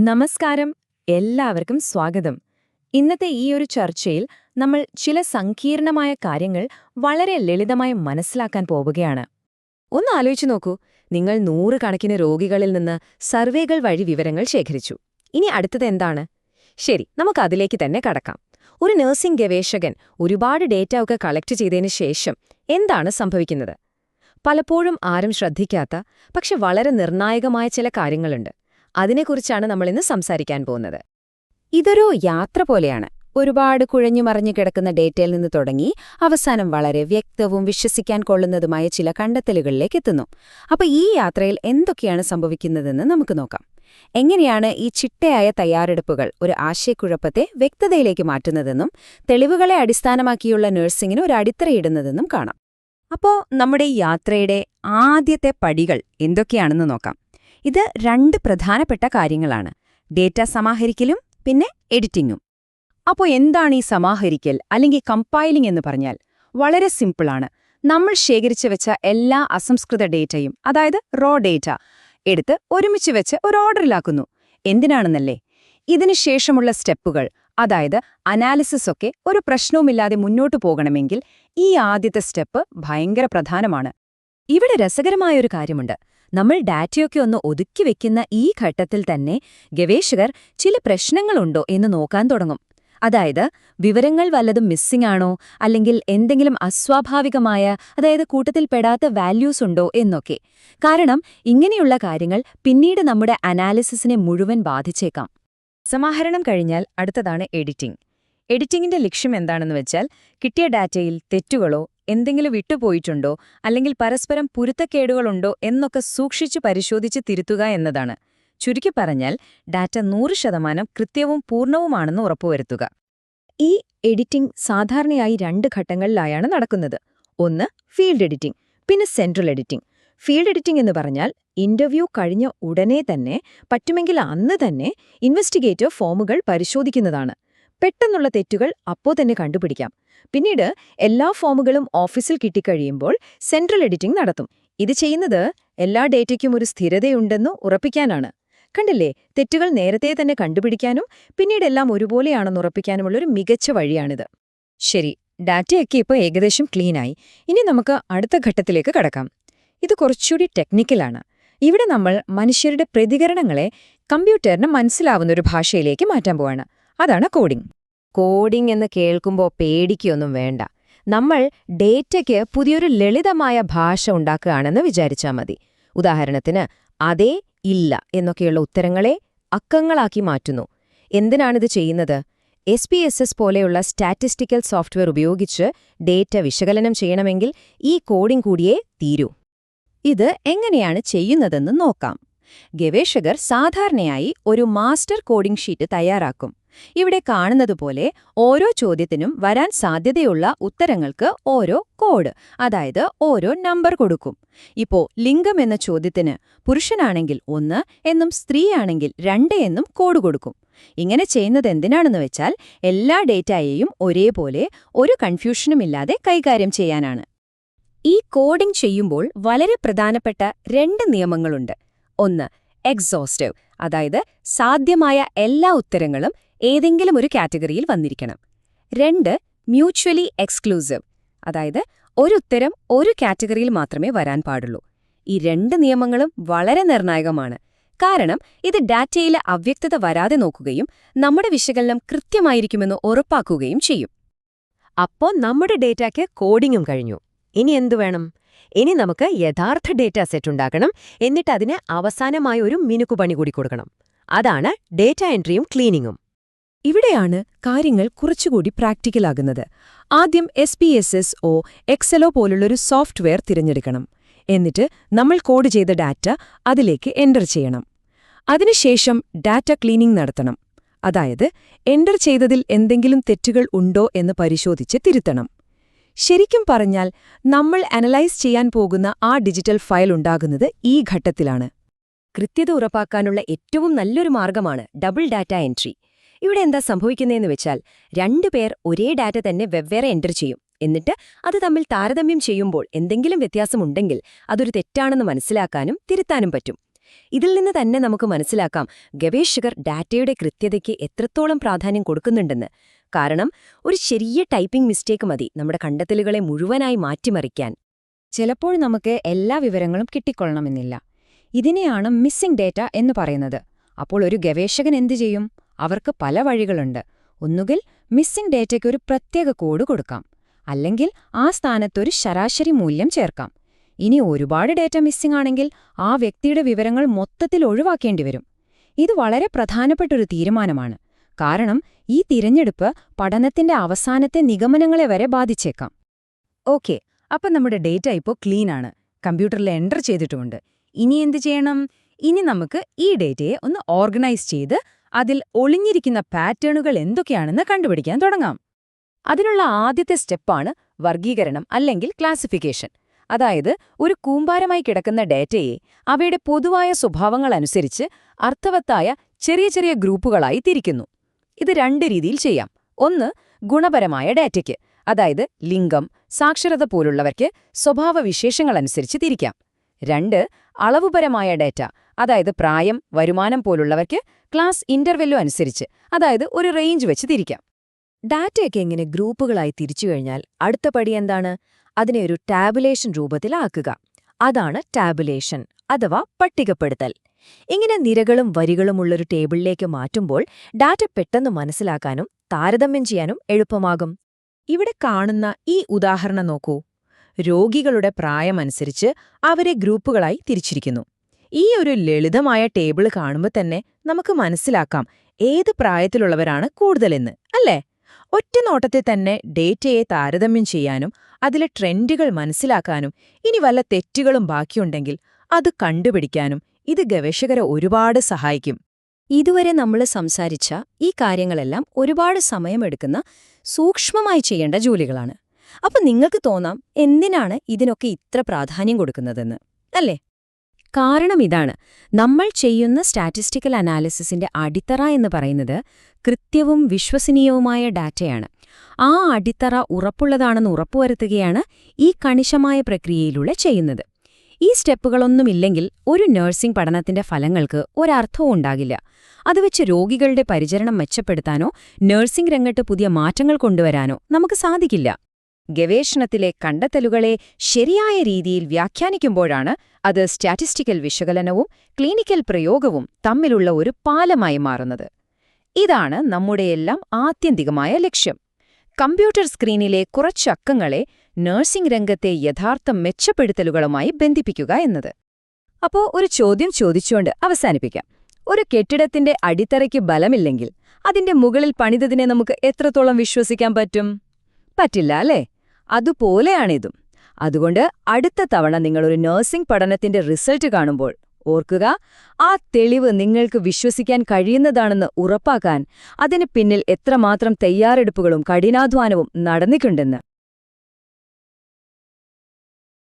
നമസ്കാരം. എല്ലാവർക്കും സ്വാഗതം. ഇന്നത്തെ ഈ ഒരു ചർച്ചയിൽ നമ്മൾ ചില സങ്കീർണമായ കാര്യങ്ങൾ വളരെ ലളിതമായി മനസ്സിലാക്കാൻ പോവുകയാണ്. ഒന്ന് ആലോചിച്ചു നോക്കൂ, നിങ്ങൾ നൂറുകണക്കിന് രോഗികളിൽ നിന്ന് സർവേകൾ വഴി വിവരങ്ങൾ ശേഖരിച്ചു. ഇനി അടുത്തത് എന്താണ്? ശരി, നമുക്കതിലേക്ക് തന്നെ കടക്കാം. ഒരു നഴ്സിംഗ് ഗവേഷകൻ ഒരുപാട് ഡേറ്റ ഒക്കെ കളക്ട് ചെയ്തതിന് ശേഷം എന്താണ് സംഭവിക്കുന്നത്? പലപ്പോഴും ആരും ശ്രദ്ധിക്കാത്ത പക്ഷെ വളരെ നിർണായകമായ ചില കാര്യങ്ങളുണ്ട്. അതിനെക്കുറിച്ചാണ് നമ്മളിന്ന് സംസാരിക്കാൻ പോകുന്നത്. ഇതൊരു യാത്ര പോലെയാണ്. ഒരുപാട് കുഴഞ്ഞുമറിഞ്ഞു കിടക്കുന്ന ഡേറ്റയിൽ നിന്ന് തുടങ്ങി അവസാനം വളരെ വ്യക്തവും വിശ്വസിക്കാൻ കൊള്ളുന്നതുമായ ചില കണ്ടെത്തലുകളിലേക്ക് എത്തുന്നു. അപ്പോൾ ഈ യാത്രയിൽ എന്തൊക്കെയാണ് സംഭവിക്കുന്നതെന്ന് നമുക്ക് നോക്കാം. എങ്ങനെയാണ് ഈ ചിട്ടയായ തയ്യാറെടുപ്പുകൾ ഒരു ആശയക്കുഴപ്പത്തെ വ്യക്തതയിലേക്ക് മാറ്റുന്നതെന്നും തെളിവുകളെ അടിസ്ഥാനമാക്കിയുള്ള നഴ്സിംഗിന് ഒരു അടിത്തറയിടുന്നതെന്നും കാണാം. അപ്പോൾ നമ്മുടെ ഈ യാത്രയുടെ ആദ്യത്തെ പടികൾ എന്തൊക്കെയാണെന്ന് നോക്കാം. ഇത് രണ്ട് പ്രധാനപ്പെട്ട കാര്യങ്ങളാണ്: ഡേറ്റ സമാഹരിക്കലും പിന്നെ എഡിറ്റിംഗും. അപ്പോൾ എന്താണ് ഈ സമാഹരിക്കൽ അല്ലെങ്കിൽ കമ്പൈലിംഗ് എന്ന് പറഞ്ഞാൽ? വളരെ സിമ്പിളാണ്. നമ്മൾ ശേഖരിച്ചു വെച്ച എല്ലാ അസംസ്കൃത ഡേറ്റയും, അതായത് റോ ഡേറ്റ, എടുത്ത് ഒരുമിച്ച് വെച്ച് ഒരു ഓർഡറിലാക്കുന്നു. എന്തിനാണെന്നല്ലേ? ഇതിനുശേഷമുള്ള സ്റ്റെപ്പുകൾ, അതായത് അനാലിസിസ് ഒക്കെ ഒരു പ്രശ്നവുമില്ലാതെ മുന്നോട്ടു പോകണമെങ്കിൽ ഈ ആദ്യത്തെ സ്റ്റെപ്പ് ഭയങ്കര പ്രധാനമാണ്. ഇവിടെ രസകരമായൊരു കാര്യമുണ്ട്. നമ്മൾ ഡാറ്റയൊക്കെ ഒന്ന് ഒതുക്കി വെക്കുന്ന ഈ ഘട്ടത്തിൽ തന്നെ ഗവേഷകർ ചില പ്രശ്നങ്ങളുണ്ടോ എന്ന് നോക്കാൻ തുടങ്ങും. അതായത് വിവരങ്ങൾ വല്ലതും മിസ്സിംഗ് ആണോ, അല്ലെങ്കിൽ എന്തെങ്കിലും അസ്വാഭാവികമായ, അതായത് കൂട്ടത്തിൽപ്പെടാത്ത വാല്യൂസ് ഉണ്ടോ എന്നൊക്കെ. കാരണം ഇങ്ങനെയുള്ള കാര്യങ്ങൾ പിന്നീട് നമ്മുടെ അനാലിസിസിനെ മുഴുവൻ ബാധിച്ചേക്കാം. സമാഹരണം കഴിഞ്ഞാൽ അടുത്തതാണ് എഡിറ്റിംഗ്. എഡിറ്റിംഗിന്റെ ലക്ഷ്യം എന്താണെന്ന് വെച്ചാൽ, കിട്ടിയ ഡാറ്റയിൽ തെറ്റുകളോ എന്തെങ്കിലും വിട്ടുപോയിട്ടുണ്ടോ അല്ലെങ്കിൽ പരസ്പരം പൊരുത്തക്കേടുകളുണ്ടോ എന്നൊക്കെ സൂക്ഷിച്ചു പരിശോധിച്ച് തിരുത്തുക എന്നതാണ്. ചുരുക്കി പറഞ്ഞാൽ, ഡാറ്റ 100% കൃത്യവും പൂർണ്ണവുമാണെന്ന് ഉറപ്പുവരുത്തുക. ഈ എഡിറ്റിംഗ് സാധാരണയായി രണ്ട് ഘട്ടങ്ങളിലായാണ് നടക്കുന്നത്. ഒന്ന് ഫീൽഡ് എഡിറ്റിംഗ്, പിന്നെ സെൻട്രൽ എഡിറ്റിംഗ്. ഫീൽഡ് എഡിറ്റിംഗ് എന്ന് പറഞ്ഞാൽ ഇന്റർവ്യൂ കഴിഞ്ഞ ഉടനെ തന്നെ, പറ്റുമെങ്കിൽ അന്ന് തന്നെ, ഇൻവെസ്റ്റിഗേറ്റർ ഫോമുകൾ പരിശോധിക്കുന്നതാണ്. പെട്ടെന്നുള്ള തെറ്റുകൾ അപ്പോൾ തന്നെ കണ്ടുപിടിക്കാം. പിന്നീട് എല്ലാ ഫോമുകളും ഓഫീസിൽ കിട്ടിക്കഴിയുമ്പോൾ സെൻട്രൽ എഡിറ്റിംഗ് നടത്തും. ഇത് ചെയ്യുന്നത് എല്ലാ ഡേറ്റയ്ക്കും ഒരു സ്ഥിരതയുണ്ടെന്ന് ഉറപ്പിക്കാനാണ്. കണ്ടില്ലേ, തെറ്റുകൾ നേരത്തെ തന്നെ കണ്ടുപിടിക്കാനും പിന്നീടെല്ലാം ഒരുപോലെയാണെന്ന് ഉറപ്പിക്കാനുമുള്ളൊരു മികച്ച വഴിയാണിത്. ശരി, ഡാറ്റയൊക്കെ ഇപ്പോൾ ഏകദേശം ക്ലീനായി. ഇനി നമുക്ക് അടുത്ത ഘട്ടത്തിലേക്ക് കടക്കാം. ഇത് കുറച്ചുകൂടി ടെക്നിക്കലാണ്. ഇവിടെ നമ്മൾ മനുഷ്യരുടെ പ്രതികരണങ്ങളെ കമ്പ്യൂട്ടറിന് മനസ്സിലാവുന്നൊരു ഭാഷയിലേക്ക് മാറ്റാൻ പോവാണ്. അതാണ് കോഡിംഗ്. കോഡിംഗ് എന്ന് കേൾക്കുമ്പോൾ പേടിക്കൊന്നും വേണ്ട. നമ്മൾ ഡേറ്റയ്ക്ക് പുതിയൊരു ലളിതമായ ഭാഷ ഉണ്ടാക്കുകയാണെന്ന് വിചാരിച്ചാൽ മതി. ഉദാഹരണത്തിന് അതെ, ഇല്ല എന്നൊക്കെയുള്ള ഉത്തരങ്ങളെ അക്കങ്ങളാക്കി മാറ്റുന്നു. എന്തിനാണിത് ചെയ്യുന്നത്? SPSS പോലെയുള്ള സ്റ്റാറ്റിസ്റ്റിക്കൽ സോഫ്റ്റ്വെയർ ഉപയോഗിച്ച് ഡേറ്റ വിശകലനം ചെയ്യണമെങ്കിൽ ഈ കോഡിംഗ് കൂടിയേ തീരൂ. ഇത് എങ്ങനെയാണ് ചെയ്യുന്നതെന്ന് നോക്കാം. ഗവേഷകർ സാധാരണയായി ഒരു മാസ്റ്റർ കോഡിംഗ് ഷീറ്റ് തയ്യാറാക്കും. ഇവിടെ കാണുന്നതുപോലെ ഓരോ ചോദ്യത്തിനും വരാൻ സാധ്യതയുള്ള ഉത്തരങ്ങൾക്ക് ഓരോ കോഡ്, അതായത് ഓരോ നമ്പർ കൊടുക്കും. ഇപ്പോ ലിംഗം എന്ന ചോദ്യത്തിന് പുരുഷനാണെങ്കിൽ 1 എന്നും സ്ത്രീയാണെങ്കിൽ 2 എന്നും കോഡ് കൊടുക്കും. ഇങ്ങനെ ചെയ്യുന്നത് എന്തിനാണെന്ന് വെച്ചാൽ, എല്ലാ ഡേറ്റയെയും ഒരേപോലെ ഒരു കൺഫ്യൂഷനുമില്ലാതെ കൈകാര്യം ചെയ്യാനാണ്. ഈ കോഡിംഗ് ചെയ്യുമ്പോൾ വളരെ പ്രധാനപ്പെട്ട 2 നിയമങ്ങളുണ്ട്. ഒന്ന്, എക്സോസ്റ്റീവ്, അതായത് സാധ്യമായ എല്ലാ ഉത്തരങ്ങളും ഏതെങ്കിലും ഒരു കാറ്റഗറിയിൽ വന്നിരിക്കണം. 2, മ്യൂച്വലി എക്സ്ക്ലൂസീവ്, അതായത് ഒരു ഉത്തരം ഒരു കാറ്റഗറിയിൽ മാത്രമേ വരാൻ പാടുള്ളൂ. ഈ 2 നിയമങ്ങളും വളരെ നിർണായകമാണ്. കാരണം ഇത് ഡാറ്റയിലെ അവ്യക്തത വരാതെ നോക്കുകയും നമ്മുടെ വിശകലനം കൃത്യമായിരിക്കുമെന്ന് ഉറപ്പാക്കുകയും ചെയ്യും. അപ്പോൾ നമ്മുടെ ഡേറ്റയ്ക്ക് കോഡിംഗും കഴിഞ്ഞു. ഇനി എന്തു വേണം? ഇനി നമുക്ക് യഥാർത്ഥ ഡേറ്റ സെറ്റ് ഉണ്ടാക്കണം. എന്നിട്ട് അതിന് അവസാനമായ ഒരു മിനുക്കുപണി കൂടി കൊടുക്കണം. അതാണ് ഡേറ്റ എൻട്രിയും ക്ലീനിങ്ങും. ഇവിടെയാണ് കാര്യങ്ങൾ കുറച്ചുകൂടി പ്രാക്ടിക്കലാകുന്നത്. ആദ്യം SPSS എക്സലോ പോലുള്ളൊരു സോഫ്റ്റ്വെയർ തിരഞ്ഞെടുക്കണം. എന്നിട്ട് നമ്മൾ കോഡ് ചെയ്ത ഡാറ്റ അതിലേക്ക് എൻ്റർ ചെയ്യണം. അതിനുശേഷം ഡാറ്റ ക്ലീനിംഗ് നടത്തണം. അതായത് എൻ്റർ ചെയ്തതിൽ എന്തെങ്കിലും തെറ്റുകൾ ഉണ്ടോ എന്ന് പരിശോധിച്ച് തിരുത്തണം. ശരിക്കും പറഞ്ഞാൽ നമ്മൾ അനലൈസ് ചെയ്യാൻ പോകുന്ന ആ ഡിജിറ്റൽ ഫയൽ ഉണ്ടാകുന്നത് ഈ ഘട്ടത്തിലാണ്. കൃത്യത ഉറപ്പാക്കാനുള്ള ഏറ്റവും നല്ലൊരു മാർഗമാണ് ഡബിൾ ഡാറ്റ എൻട്രി. ഇവിടെ എന്താ സംഭവിക്കുന്നതെന്ന് വെച്ചാൽ, 2 പേർ ഒരേ ഡാറ്റ തന്നെ വെവ്വേറെ എൻ്റർ ചെയ്യും. എന്നിട്ട് അത് തമ്മിൽ താരതമ്യം ചെയ്യുമ്പോൾ എന്തെങ്കിലും വ്യത്യാസമുണ്ടെങ്കിൽ അതൊരു തെറ്റാണെന്ന് മനസ്സിലാക്കാനും തിരുത്താനും പറ്റും. ഇതിൽ നിന്ന് തന്നെ നമുക്ക് മനസ്സിലാക്കാം ഗവേഷകർ ഡാറ്റയുടെ കൃത്യതയ്ക്ക് എത്രത്തോളം പ്രാധാന്യം കൊടുക്കുന്നുണ്ടെന്ന്. കാരണം ഒരു ചെറിയ ടൈപ്പിംഗ് മിസ്റ്റേക്ക് മതി നമ്മുടെ കണ്ടെത്തലുകളെ മുഴുവനായി മാറ്റിമറിക്കാൻ. ചിലപ്പോൾ നമുക്ക് എല്ലാ വിവരങ്ങളും കിട്ടിക്കൊള്ളണമെന്നില്ല. ഇതിനെയാണ് മിസ്സിംഗ് ഡേറ്റ എന്ന് പറയുന്നത്. അപ്പോൾ ഒരു ഗവേഷകൻ എന്തു ചെയ്യും? അവർക്ക് പല വഴികളുണ്ട്. ഒന്നുകിൽ മിസ്സിംഗ് ഡേറ്റയ്ക്ക് ഒരു പ്രത്യേക കോഡ് കൊടുക്കാം, അല്ലെങ്കിൽ ആ സ്ഥാനത്തൊരു ശരാശരി മൂല്യം ചേർക്കാം. ഇനി ഒരുപാട് ഡേറ്റ മിസ്സിംഗ് ആണെങ്കിൽ ആ വ്യക്തിയുടെ വിവരങ്ങൾ മൊത്തത്തിൽ ഒഴിവാക്കേണ്ടിവരും. ഇത് വളരെ പ്രധാനപ്പെട്ടൊരു തീരുമാനമാണ്. കാരണം ഈ തിരഞ്ഞെടുപ്പ് പഠനത്തിന്റെ അവസാനത്തെ നിഗമനങ്ങളെ വരെ ബാധിച്ചേക്കാം. ഓക്കെ, അപ്പം നമ്മുടെ ഡേറ്റ ഇപ്പോൾ ക്ലീനാണ്, കമ്പ്യൂട്ടറിൽ എൻ്റർ ചെയ്തിട്ടുമുണ്ട്. ഇനി എന്ത് ചെയ്യണം? ഇനി നമുക്ക് ഈ ഡേറ്റയെ ഒന്ന് ഓർഗനൈസ് ചെയ്ത് അതിൽ ഒളിഞ്ഞിരിക്കുന്ന പാറ്റേണുകൾ എന്തൊക്കെയാണെന്ന് കണ്ടുപിടിക്കാൻ തുടങ്ങാം. അതിനുള്ള ആദ്യത്തെ സ്റ്റെപ്പാണ് വർഗീകരണം അല്ലെങ്കിൽ ക്ലാസിഫിക്കേഷൻ. അതായത് ഒരു കൂമ്പാരമായി കിടക്കുന്ന ഡേറ്റയെ അവയുടെ പൊതുവായ സ്വഭാവങ്ങളനുസരിച്ച് അർത്ഥവത്തായ ചെറിയ ചെറിയ ഗ്രൂപ്പുകളായി തിരിക്കുന്നു. ഇത് രണ്ട് രീതിയിൽ ചെയ്യാം. ഒന്ന്, ഗുണപരമായ ഡാറ്റയ്ക്ക്, അതായത് ലിംഗം, സാക്ഷരത പോലുള്ളവർക്ക് സ്വഭാവവിശേഷങ്ങളനുസരിച്ച് തിരിക്കാം. രണ്ട്, അളവുപരമായ ഡാറ്റ, അതായത് പ്രായം, വരുമാനം പോലുള്ളവർക്ക് ക്ലാസ് ഇന്റർവെല്ലോ അനുസരിച്ച്, അതായത് ഒരു റേഞ്ച് വെച്ച് തിരിക്കാം. ഡാറ്റയൊക്കെ ഇങ്ങനെ ഗ്രൂപ്പുകളായി തിരിച്ചു കഴിഞ്ഞാൽ അടുത്ത പടി എന്താണ്? അതിനെ ഒരു ടാബുലേഷൻ രൂപത്തിലാക്കുക. അതാണ് ടാബുലേഷൻ അഥവാ പട്ടികപ്പെടുത്തൽ. ഇങ്ങനെ നിരകളും വരികളുമുള്ളൊരു ടേബിളിലേക്ക് മാറ്റുമ്പോൾ ഡാറ്റ പെട്ടെന്ന് മനസ്സിലാക്കാനും താരതമ്യം ചെയ്യാനും എളുപ്പമാകും. ഇവിടെ കാണുന്ന ഈ ഉദാഹരണം നോക്കൂ. രോഗികളുടെ പ്രായമനുസരിച്ച് അവരെ ഗ്രൂപ്പുകളായി തിരിച്ചിരിക്കുന്നു. ഈ ഒരു ലളിതമായ ടേബിൾ കാണുമ്പോൾ തന്നെ നമുക്ക് മനസ്സിലാക്കാം ഏത് പ്രായത്തിലുള്ളവരാണ് കൂടുതലെന്ന്, അല്ലേ? ഒറ്റ നോട്ടത്തിൽ തന്നെ ഡേറ്റയെ താരതമ്യം ചെയ്യാനും അതിലെ ട്രെൻഡുകൾ മനസ്സിലാക്കാനും ഇനി വല്ല തെറ്റുകളും ബാക്കിയുണ്ടെങ്കിൽ അത് കണ്ടുപിടിക്കാനും ഇത് ഗവേഷകരെ ഒരുപാട് സഹായിക്കും. ഇതുവരെ നമ്മൾ സംസാരിച്ച ഈ കാര്യങ്ങളെല്ലാം ഒരുപാട് സമയമെടുക്കുന്ന സൂക്ഷ്മമായി ചെയ്യേണ്ട ജോലികളാണ്. അപ്പം നിങ്ങൾക്ക് തോന്നാം എന്തിനാണ് ഇതിനൊക്കെ ഇത്ര പ്രാധാന്യം കൊടുക്കുന്നതെന്ന്, അല്ലേ? കാരണം ഇതാണ്, നമ്മൾ ചെയ്യുന്ന സ്റ്റാറ്റിസ്റ്റിക്കൽ അനാലിസിസിന്റെ അടിത്തറ എന്ന് പറയുന്നത് കൃത്യവും വിശ്വസനീയവുമായ ഡാറ്റയാണ്. ആ അടിത്തറ ഉറപ്പുള്ളതാണെന്ന് ഉറപ്പുവരുത്തുകയാണ് ഈ കണിശമായ പ്രക്രിയയിലൂടെ ചെയ്യുന്നത്. ഈ സ്റ്റെപ്പുകളൊന്നുമില്ലെങ്കിൽ ഒരു നഴ്സിംഗ് പഠനത്തിന്റെ ഫലങ്ങൾക്ക് ഒരർത്ഥവും ഉണ്ടാകില്ല. അത് വെച്ച് രോഗികളുടെ പരിചരണം മെച്ചപ്പെടുത്താനോ നഴ്സിംഗ് രംഗത്ത് പുതിയ മാറ്റങ്ങൾ കൊണ്ടുവരാനോ നമുക്ക് സാധിക്കില്ല. ഗവേഷണത്തിലെ കണ്ടെത്തലുകളെ ശരിയായ രീതിയിൽ വ്യാഖ്യാനിക്കുമ്പോഴാണ് അത് സ്റ്റാറ്റിസ്റ്റിക്കൽ വിശകലനവും ക്ലിനിക്കൽ പ്രയോഗവും തമ്മിലുള്ള ഒരു പാലമായി മാറുന്നത്. ഇതാണ് നമ്മുടെയെല്ലാം ആത്യന്തികമായ ലക്ഷ്യം: കമ്പ്യൂട്ടർ സ്ക്രീനിലെ കുറച്ചക്കങ്ങളെ നഴ്സിംഗ് രംഗത്തെ യഥാർത്ഥ മെച്ചപ്പെടുത്തലുകളുമായി ബന്ധിപ്പിക്കുക എന്നത്. അപ്പോ ഒരു ചോദ്യം ചോദിച്ചുകൊണ്ട് അവസാനിപ്പിക്കാം. ഒരു കെട്ടിടത്തിന്റെ അടിത്തറയ്ക്ക് ബലമില്ലെങ്കിൽ അതിന്റെ മുകളിൽ പണിതതിനെ നമുക്ക് എത്രത്തോളം വിശ്വസിക്കാൻ പറ്റും? പറ്റില്ല, അല്ലേ? അതുപോലെയാണിതും. അതുകൊണ്ട് അടുത്ത തവണ നിങ്ങളൊരു നഴ്സിംഗ് പഠനത്തിന്റെ റിസൾട്ട് കാണുമ്പോൾ ഓർക്കുക, ആ തെളിവ് നിങ്ങൾക്ക് വിശ്വസിക്കാൻ കഴിയുന്നതാണെന്ന് ഉറപ്പാക്കാൻ അതിന് പിന്നിൽ എത്രമാത്രം തയ്യാറെടുപ്പുകളും കഠിനാധ്വാനവും നടന്നിട്ടുണ്ടെന്ന്.